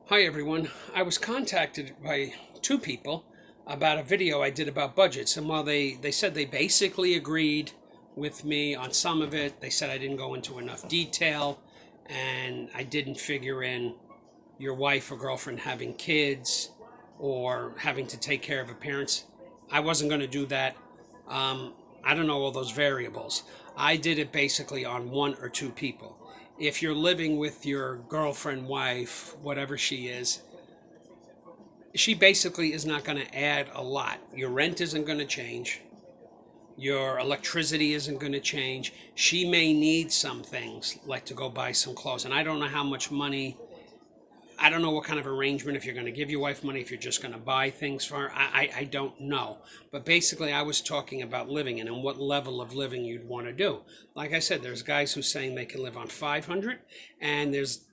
Hi everyone. I was contacted by two people about a video I did about budgets, and while they said they basically agreed with me on some of it, they said I didn't go into enough detail and I didn't figure in your wife or girlfriend having kids or having to take care of a parents. I wasn't going to do that. I don't know all those variables. I did it basically on one or two people. If you're living with your girlfriend, wife, whatever she basically is not going to add a lot. Your rent isn't going to change. Your electricity isn't going to change. She may need some things like to go buy some clothes. And I don't know how much money, I don't know what kind of arrangement, if you're going to give your wife money, if you're just going to buy things for her. I don't know. But basically, I was talking about living and what level of living you'd want to do. Like I said, there's guys who saying they can live on 500, and there's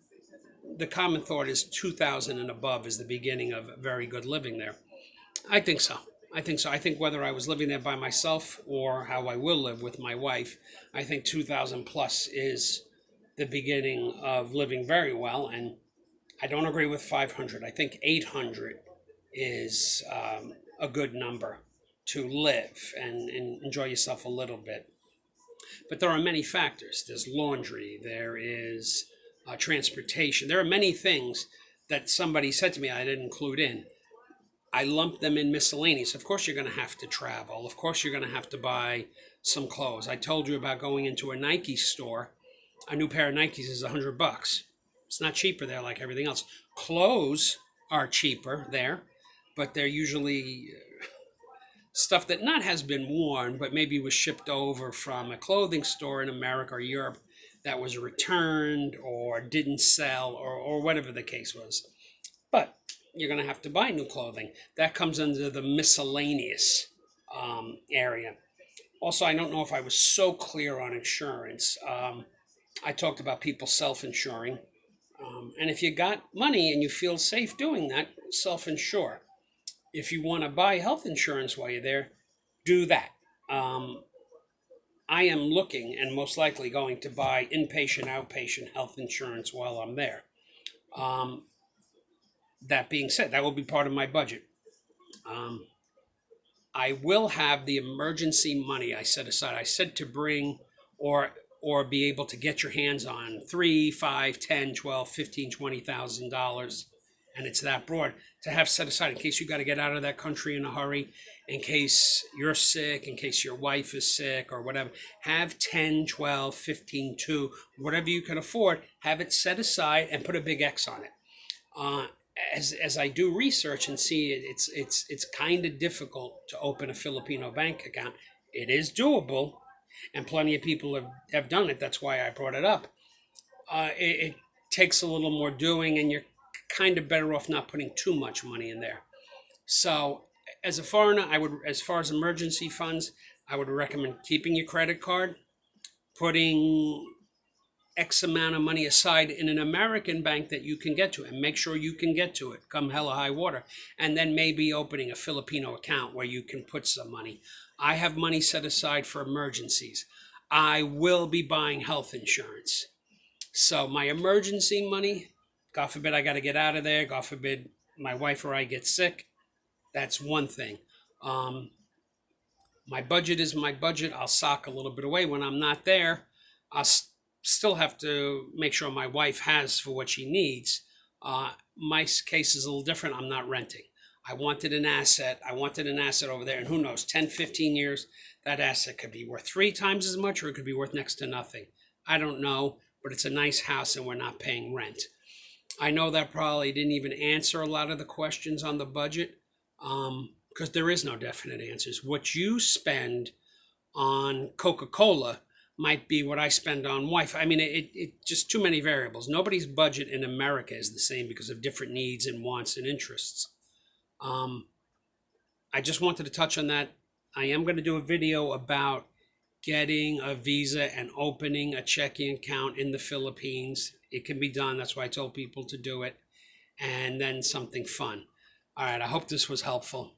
the common thought is 2,000 and above is the beginning of very good living there. I think so. I think so. I think whether I was living there by myself or how I will live with my wife, I think 2,000 plus is the beginning of living very well. And I don't agree with 500. I think 800 is a good number to live and enjoy yourself a little bit. But there are many factors. There's laundry, there is transportation. There are many things that somebody said to me I didn't include in. I lumped them in miscellaneous. Of course, you're going to have to travel. Of course, you're going to have to buy some clothes. I told you about going into a Nike store. A new pair of Nikes is $100. It's not cheaper there like everything else. Clothes are cheaper there, but they're usually stuff that not has been worn, but maybe was shipped over from a clothing store in America or Europe that was returned or didn't sell or whatever the case was. But you're going to have to buy new clothing. That comes under the miscellaneous area. Also, I don't know if I was so clear on insurance. I talked about people self insuring. And if you got money and you feel safe doing that, self insure. If you want to buy health insurance while you're there, do that. Um, I am looking and most likely going to buy inpatient, outpatient health insurance while I'm there. Um, that being said, that will be part of my budget. Um, I will have the emergency money I set aside. I said to bring or be able to get your hands on 3, 5, 10, 12, 15, $20,000, and it's that broad to have set aside in case you got to get out of that country in a hurry, in case you're sick, in case your wife is sick or whatever. Have 10, 12, 15, 2, whatever you can afford, have it set aside and put a big X on it. Uh, as I do research and see it, it's kind of difficult to open a Filipino bank account. It is doable, and plenty of people have done it. That's why I brought it up. It takes a little more doing, and you're kind of better off not putting too much money in there. So, as a foreigner, I would, as far as emergency funds, I would recommend keeping your credit card, putting X amount of money aside in an American bank that you can get to, and make sure you can get to it come hella high water. And then maybe opening a Filipino account where you can put some money. I have money set aside for emergencies. I will be buying health insurance. So my emergency money, God forbid I got to get out of there, God forbid my wife or I get sick, that's one thing. Um, my budget is my budget. I'll sock a little bit away when I'm not there. I'll still have to make sure my wife has for what she needs. My case is a little different. I'm not renting. I wanted an asset. I wanted an asset over there. And who knows, 10, 15 years, that asset could be worth 3 times as much or it could be worth next to nothing. I don't know, but it's a nice house and we're not paying rent. I know that probably didn't even answer a lot of the questions on the budget because there is no definite answers. What you spend on Coca-Cola might be what I spend on Wi-Fi. I mean, it just too many variables. Nobody's budget in America is the same because of different needs and wants and interests. Um, I just wanted to touch on that. I am going to do a video about getting a visa and opening a checking account in the Philippines. It can be done. That's why I told people to do it. And then something fun. All right. I hope this was helpful.